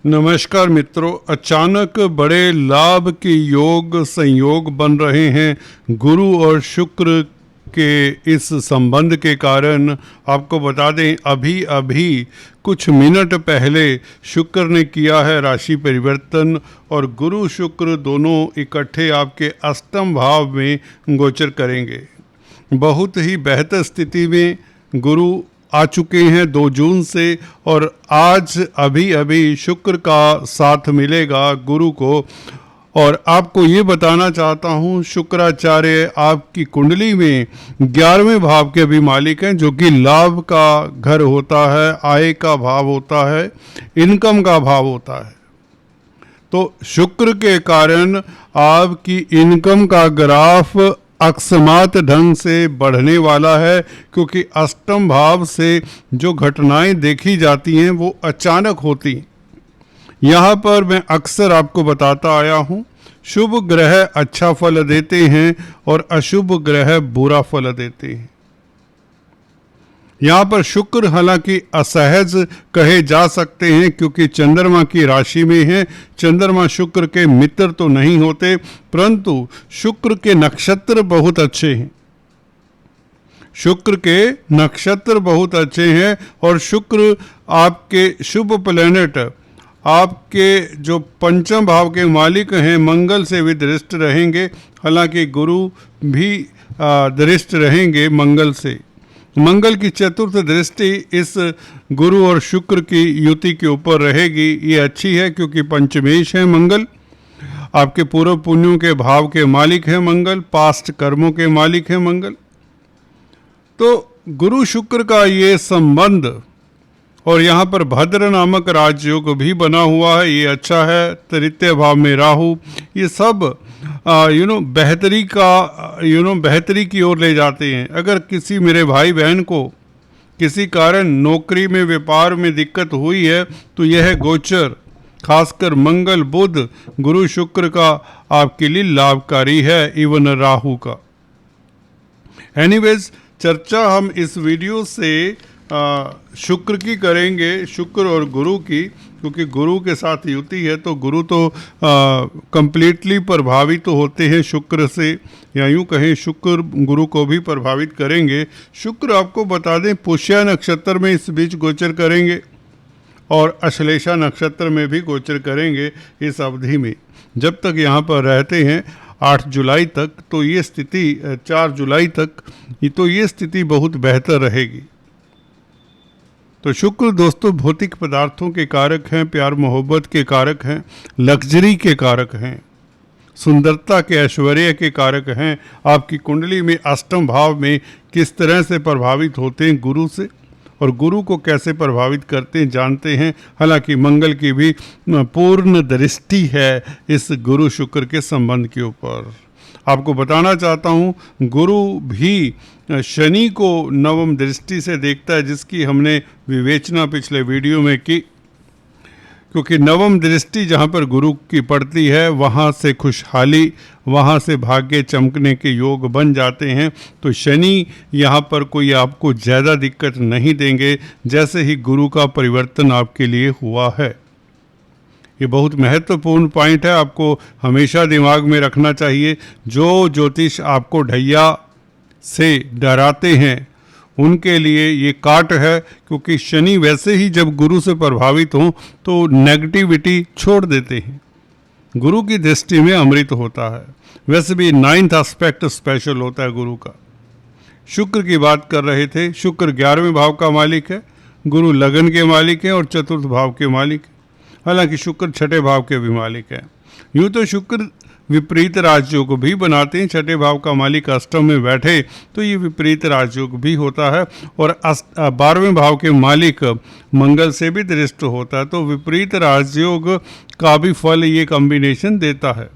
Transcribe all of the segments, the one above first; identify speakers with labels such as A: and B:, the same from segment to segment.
A: नमस्कार मित्रों, अचानक बड़े लाभ के योग संयोग बन रहे हैं गुरु और शुक्र के इस संबंध के कारण। आपको बता दें, अभी अभी कुछ मिनट पहले शुक्र ने किया है राशि परिवर्तन और गुरु शुक्र दोनों इकट्ठे आपके अष्टम भाव में गोचर करेंगे। बहुत ही बेहतर स्थिति में गुरु आ चुके हैं 2 जून से और आज अभी अभी शुक्र का साथ मिलेगा गुरु को। और आपको ये बताना चाहता हूँ, शुक्राचार्य आपकी कुंडली में 11वें भाव के भी मालिक हैं, जो कि लाभ का घर होता है, आय का भाव होता है, इनकम का भाव होता है। तो शुक्र के कारण आपकी इनकम का ग्राफ अकस्मात ढंग से बढ़ने वाला है, क्योंकि अष्टम भाव से जो घटनाएं देखी जाती हैं वो अचानक होती। यहाँ पर मैं अक्सर आपको बताता आया हूँ, शुभ ग्रह अच्छा फल देते हैं और अशुभ ग्रह बुरा फल देते हैं। यहाँ पर शुक्र हालांकि असहज कहे जा सकते हैं, क्योंकि चंद्रमा की राशि में है। चंद्रमा शुक्र के मित्र तो नहीं होते, परंतु शुक्र के नक्षत्र बहुत अच्छे हैं। शुक्र के नक्षत्र बहुत अच्छे हैं और शुक्र आपके शुभ प्लैनेट, आपके जो पंचम भाव के मालिक हैं, मंगल से भी दृष्ट रहेंगे। हालांकि गुरु भी दृष्ट रहेंगे मंगल से। मंगल की चतुर्थ दृष्टि इस गुरु और शुक्र की युति के ऊपर रहेगी। ये अच्छी है, क्योंकि पंचमेश है मंगल, आपके पूर्व पुण्यों के भाव के मालिक है मंगल, पास्ट कर्मों के मालिक है मंगल। तो गुरु शुक्र का ये संबंध, और यहाँ पर भद्र नामक राजयोग भी बना हुआ है, ये अच्छा है। तृतीय भाव में राहु, ये सब बेहतरी की ओर ले जाते हैं। अगर किसी मेरे भाई बहन को किसी कारण नौकरी में, व्यापार में दिक्कत हुई है, तो यह गोचर खासकर मंगल बुध गुरु शुक्र का आपके लिए लाभकारी है, इवन राहु का। एनीवेज, चर्चा हम इस वीडियो से शुक्र की करेंगे, शुक्र और गुरु की, क्योंकि गुरु के साथ युति है। तो गुरु तो कंप्लीटली प्रभावित तो होते हैं शुक्र से, या यूँ कहें शुक्र गुरु को भी प्रभावित करेंगे। शुक्र आपको बता दें पुष्य नक्षत्र में इस बीच गोचर करेंगे और अश्लेषा नक्षत्र में भी गोचर करेंगे इस अवधि में, जब तक यहाँ पर रहते हैं 8 जुलाई तक। तो ये स्थिति 4 जुलाई तक, तो ये स्थिति बहुत बेहतर रहेगी। तो शुक्र दोस्तों भौतिक पदार्थों के कारक हैं, प्यार मोहब्बत के कारक हैं, लग्जरी के कारक हैं, सुंदरता के, ऐश्वर्य के कारक हैं। आपकी कुंडली में अष्टम भाव में किस तरह से प्रभावित होते हैं गुरु से, और गुरु को कैसे प्रभावित करते हैं जानते हैं। हालांकि मंगल की भी पूर्ण दृष्टि है इस गुरु शुक्र के संबंध के ऊपर। आपको बताना चाहता हूँ, गुरु भी शनि को नवम दृष्टि से देखता है, जिसकी हमने विवेचना पिछले वीडियो में की। क्योंकि नवम दृष्टि जहाँ पर गुरु की पड़ती है, वहाँ से खुशहाली, वहाँ से भाग्य चमकने के योग बन जाते हैं। तो शनि यहाँ पर कोई आपको ज़्यादा दिक्कत नहीं देंगे, जैसे ही गुरु का परिवर्तन आपके लिए हुआ है। ये बहुत महत्वपूर्ण पॉइंट है, आपको हमेशा दिमाग में रखना चाहिए। जो ज्योतिष आपको ढैया से डराते हैं, उनके लिए ये काट है, क्योंकि शनि वैसे ही जब गुरु से प्रभावित हों तो नेगेटिविटी छोड़ देते हैं। गुरु की दृष्टि में अमृत होता है। वैसे भी 9th एस्पेक्ट स्पेशल होता है गुरु का। शुक्र की बात कर रहे थे, शुक्र 11वें भाव का मालिक है, गुरु लगन के मालिक है और चतुर्थ भाव के मालिक है। हालांकि शुक्र 6ठे भाव के भी मालिक है। यूँ तो शुक्र विपरीत राजयोग भी बनाते हैं। 6ठे भाव का मालिक अष्टम में बैठे तो ये विपरीत राजयोग भी होता है, और 12वें भाव के मालिक मंगल से भी दृष्ट होता है। तो विपरीत राजयोग का भी फल ये कॉम्बिनेशन देता है।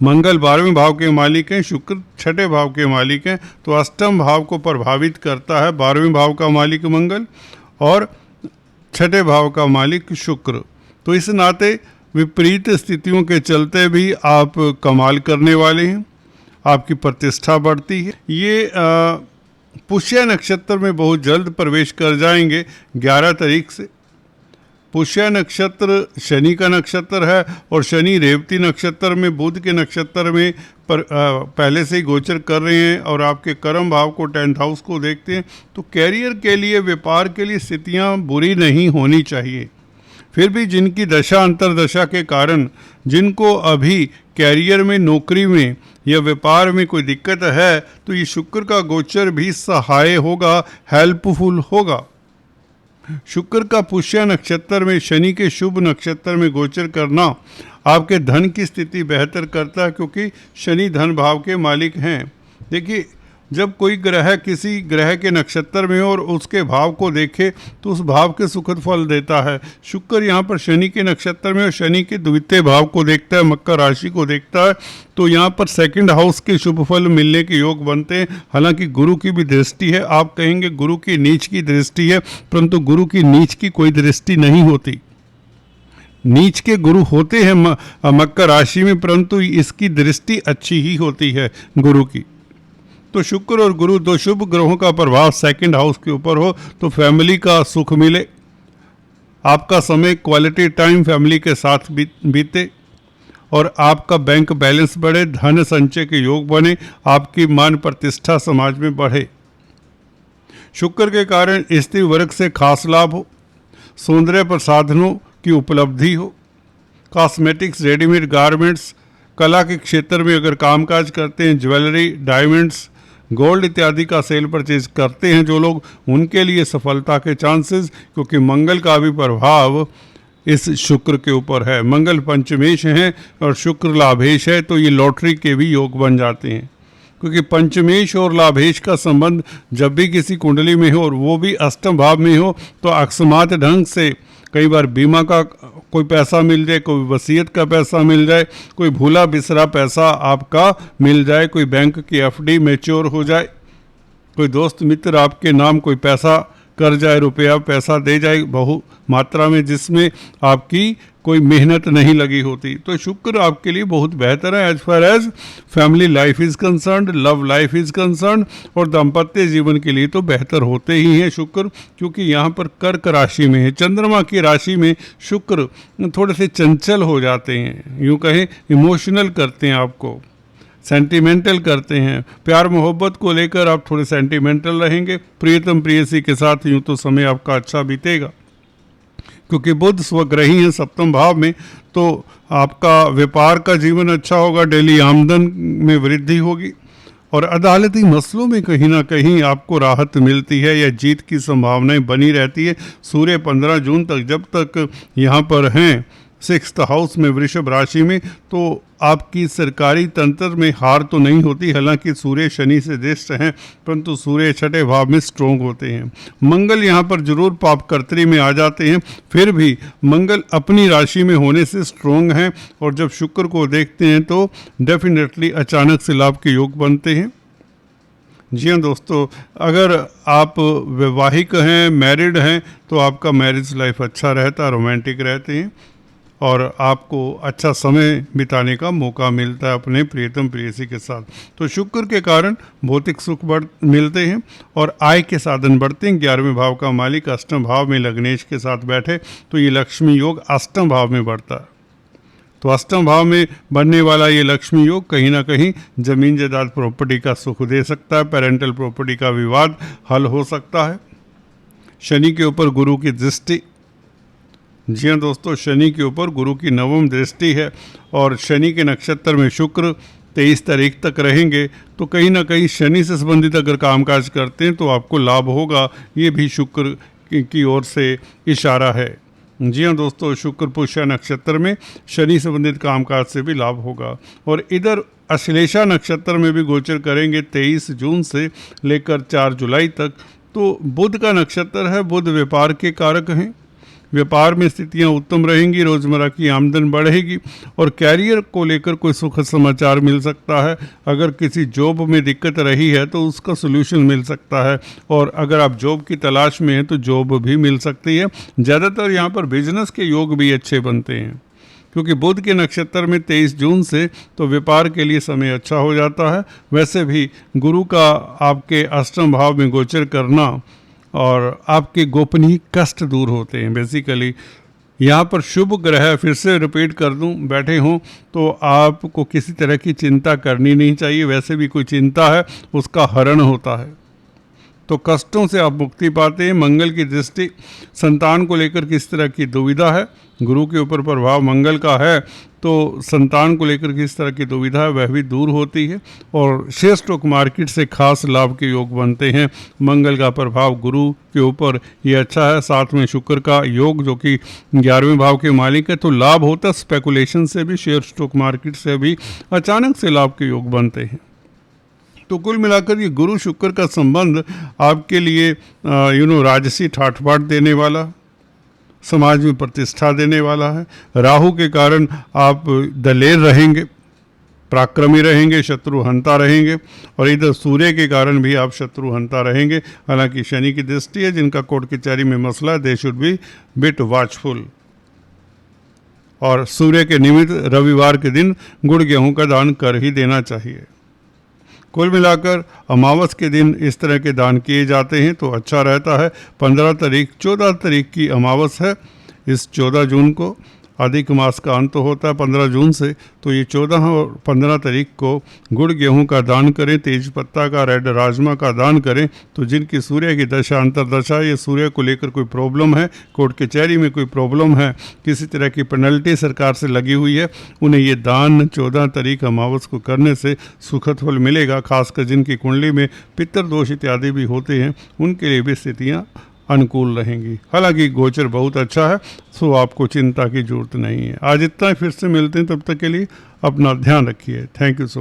A: मंगल 12वें भाव के मालिक हैं, शुक्र 6ठे भाव के मालिक हैं, तो अष्टम भाव को प्रभावित करता है 12वें भाव का मालिक मंगल और 6ठे भाव का मालिक शुक्र। तो इस नाते विपरीत स्थितियों के चलते भी आप कमाल करने वाले हैं, आपकी प्रतिष्ठा बढ़ती है। ये पुष्य नक्षत्र में बहुत जल्द प्रवेश कर जाएंगे 11 तारीख से। पुष्य नक्षत्र शनि का नक्षत्र है और शनि रेवती नक्षत्र में बुध के नक्षत्र में पहले से ही गोचर कर रहे हैं और आपके कर्म भाव को 10th हाउस को देखते हैं, तो कैरियर के लिए, व्यापार के लिए स्थितियां बुरी नहीं होनी चाहिए। फिर भी जिनकी दशा अंतरदशा के कारण, जिनको अभी कैरियर में, नौकरी में या व्यापार में कोई दिक्कत है, तो ये शुक्र का गोचर भी सहाय होगा, हेल्पफुल होगा। शुक्र का पुष्य नक्षत्र में शनि के शुभ नक्षत्र में गोचर करना आपके धन की स्थिति बेहतर करता है, क्योंकि शनि धन भाव के मालिक हैं। देखिए, जब कोई ग्रह किसी ग्रह के नक्षत्र में हो और उसके भाव को देखे तो उस भाव के सुखद फल देता है। शुक्र यहाँ पर शनि के नक्षत्र में और शनि के द्वितीय भाव को देखता है, मकर राशि को देखता है, तो यहाँ पर 2nd हाउस के शुभ फल मिलने के योग बनते हैं। हालांकि गुरु की भी दृष्टि है, आप कहेंगे गुरु की नीच की दृष्टि है, परंतु गुरु की नीच की कोई दृष्टि नहीं होती। नीच के गुरु होते हैं मकर राशि में, परंतु इसकी दृष्टि अच्छी ही होती है गुरु की। तो शुक्र और गुरु दो शुभ ग्रहों का प्रभाव 2nd हाउस के ऊपर हो तो फैमिली का सुख मिले, आपका समय क्वालिटी टाइम फैमिली के साथ बीते और आपका बैंक बैलेंस बढ़े, धन संचय के योग बने, आपकी मान प्रतिष्ठा समाज में बढ़े। शुक्र के कारण स्त्री वर्ग से खास लाभ हो, सौंदर्य प्रसाधनों की उपलब्धि हो, कॉस्मेटिक्स, रेडीमेड गारमेंट्स, कला के क्षेत्र में अगर कामकाज करते हैं, ज्वेलरी, डायमंड्स, गोल्ड इत्यादि का सेल परचेज करते हैं जो लोग, उनके लिए सफलता के चांसेस, क्योंकि मंगल का भी प्रभाव इस शुक्र के ऊपर है। मंगल पंचमेश हैं और शुक्र लाभेश है, तो ये लॉटरी के भी योग बन जाते हैं, क्योंकि पंचमेश और लाभेश का संबंध जब भी किसी कुंडली में हो और वो भी अष्टम भाव में हो तो अकस्मात ढंग से कई बार बीमा का कोई पैसा मिल जाए, कोई वसीयत का पैसा मिल जाए, कोई भूला बिसरा पैसा आपका मिल जाए, कोई बैंक की एफडी मैच्योर हो जाए, कोई दोस्त मित्र आपके नाम कोई पैसा कर जाए, रुपया पैसा दे जाए बहु मात्रा में, जिसमें आपकी कोई मेहनत नहीं लगी होती। तो शुक्र आपके लिए बहुत बेहतर है as far as family life is concerned, love life is concerned, और दाम्पत्य जीवन के लिए तो बेहतर होते ही हैं शुक्र, क्योंकि यहाँ पर कर्क राशि में है, चंद्रमा की राशि में शुक्र थोड़े से चंचल हो जाते हैं, यूँ कहें इमोशनल करते हैं, आपको सेंटिमेंटल करते हैं, प्यार मोहब्बत को लेकर आप थोड़े सेंटिमेंटल रहेंगे, प्रियतम प्रेयसी के साथ यूँ तो समय आपका अच्छा बीतेगा। क्योंकि बुध स्वग्रही हैं 7th भाव में, तो आपका व्यापार का जीवन अच्छा होगा, डेली आमदन में वृद्धि होगी और अदालती मसलों में कहीं ना कहीं आपको राहत मिलती है या जीत की संभावनाएं बनी रहती है। सूर्य 15 जून तक जब तक यहाँ पर हैं 6th हाउस में वृषभ राशि में, तो आपकी सरकारी तंत्र में हार तो नहीं होती। हालांकि सूर्य शनि से दृष्ट हैं, परंतु सूर्य 6ठे भाव में स्ट्रोंग होते हैं। मंगल यहाँ पर जरूर पापकर्त्री में आ जाते हैं, फिर भी मंगल अपनी राशि में होने से स्ट्रोंग हैं और जब शुक्र को देखते हैं तो डेफिनेटली अचानक से लाभ के योग बनते हैं। जी हाँ दोस्तों, अगर आप वैवाहिक हैं, मैरिड हैं, तो आपका मैरिज लाइफ अच्छा रहता है, रोमांटिक रहते हैं और आपको अच्छा समय बिताने का मौका मिलता है अपने प्रियतम प्रेयसी के साथ। तो शुक्र के कारण भौतिक सुख मिलते हैं और आय के साधन बढ़ते हैं। 11वें भाव का मालिक अष्टम भाव में लग्नेश के साथ बैठे तो ये लक्ष्मी योग अष्टम भाव में बढ़ता है। तो अष्टम भाव में बनने वाला ये लक्ष्मी योग कहीं ना कहीं जमीन जायदाद प्रॉपर्टी का सुख दे सकता है, पेरेंटल प्रॉपर्टी का विवाद हल हो सकता है। शनि के ऊपर गुरु की दृष्टि, जी हाँ दोस्तों, शनि के ऊपर गुरु की 9वीं दृष्टि है और शनि के नक्षत्र में शुक्र 23 तारीख तक रहेंगे, तो कहीं ना कहीं शनि से संबंधित अगर कामकाज करते हैं तो आपको लाभ होगा। ये भी शुक्र की ओर से इशारा है। जी हाँ दोस्तों, शुक्र पुष्य नक्षत्र में शनि संबंधित कामकाज से भी लाभ होगा और इधर अश्लेषा नक्षत्र में भी गोचर करेंगे 23 जून से लेकर 4 जुलाई तक। तो बुध का नक्षत्र है, बुध व्यापार के कारक हैं, व्यापार में स्थितियां उत्तम रहेंगी, रोजमर्रा की आमदन बढ़ेगी और कैरियर को लेकर कोई सुखद समाचार मिल सकता है। अगर किसी जॉब में दिक्कत रही है तो उसका सलूशन मिल सकता है और अगर आप जॉब की तलाश में हैं तो जॉब भी मिल सकती है। ज़्यादातर यहाँ पर बिजनेस के योग भी अच्छे बनते हैं क्योंकि बुध के नक्षत्र में 23 जून से तो व्यापार के लिए समय अच्छा हो जाता है। वैसे भी गुरु का आपके अष्टम भाव में गोचर करना और आपके गोपनीय कष्ट दूर होते हैं। बेसिकली यहाँ पर शुभ ग्रह, फिर से रिपीट कर दूं, बैठे हों तो आपको किसी तरह की चिंता करनी नहीं चाहिए। वैसे भी कोई चिंता है उसका हरण होता है, तो कष्टों से आप मुक्ति पाते हैं। मंगल की दृष्टि, संतान को लेकर किस तरह की दुविधा है, गुरु के ऊपर प्रभाव मंगल का है, तो संतान को लेकर किस तरह की दुविधा है वह भी दूर होती है। और शेयर स्टॉक मार्केट से खास लाभ के योग बनते हैं। मंगल का प्रभाव गुरु के ऊपर ये अच्छा है, साथ में शुक्र का योग जो कि 11वें भाव के मालिक है, तो लाभ होता है। स्पेकुलेशन से भी, शेयर स्टॉक मार्केट से भी अचानक से लाभ के योग बनते हैं। तो कुल मिलाकर ये गुरु शुक्र का संबंध आपके लिए राजसी ठाठ बाट देने वाला, समाज में प्रतिष्ठा देने वाला है। राहु के कारण आप दलेर रहेंगे, पराक्रमी रहेंगे, शत्रुहंता रहेंगे, और इधर सूर्य के कारण भी आप शत्रुहंता रहेंगे। हालांकि शनि की दृष्टि है, जिनका कोर्ट कचहरी में मसला है, they should be bit watchful. और सूर्य के निमित्त रविवार के दिन गुड़ गेहूं का दान कर ही देना चाहिए। कुल मिलाकर अमावस के दिन इस तरह के दान किए जाते हैं तो अच्छा रहता है। 14 तारीख की अमावस है। इस 14 जून को अधिक मास का अंत होता है 15 जून से, तो ये 14 और 15 तारीख को गुड़ गेहूं का दान करें, तेज पत्ता का, रेड राजमा का दान करें। तो जिनकी सूर्य की दशा, अंतर्दशा, ये सूर्य को लेकर कोई प्रॉब्लम है, कोर्ट कचहरी में कोई प्रॉब्लम है, किसी तरह की पेनल्टी सरकार से लगी हुई है, उन्हें ये दान 14 तारीख अमावस को करने से सुखद फल मिलेगा। खासकर जिनकी कुंडली में पितृदोष इत्यादि भी होते हैं, उनके लिए भी स्थितियाँ अनुकूल रहेंगी। हालांकि गोचर बहुत अच्छा है, सो आपको चिंता की जरूरत नहीं है। आज इतना ही, फिर से मिलते हैं, तब तक के लिए अपना ध्यान रखिए। Thank you so much.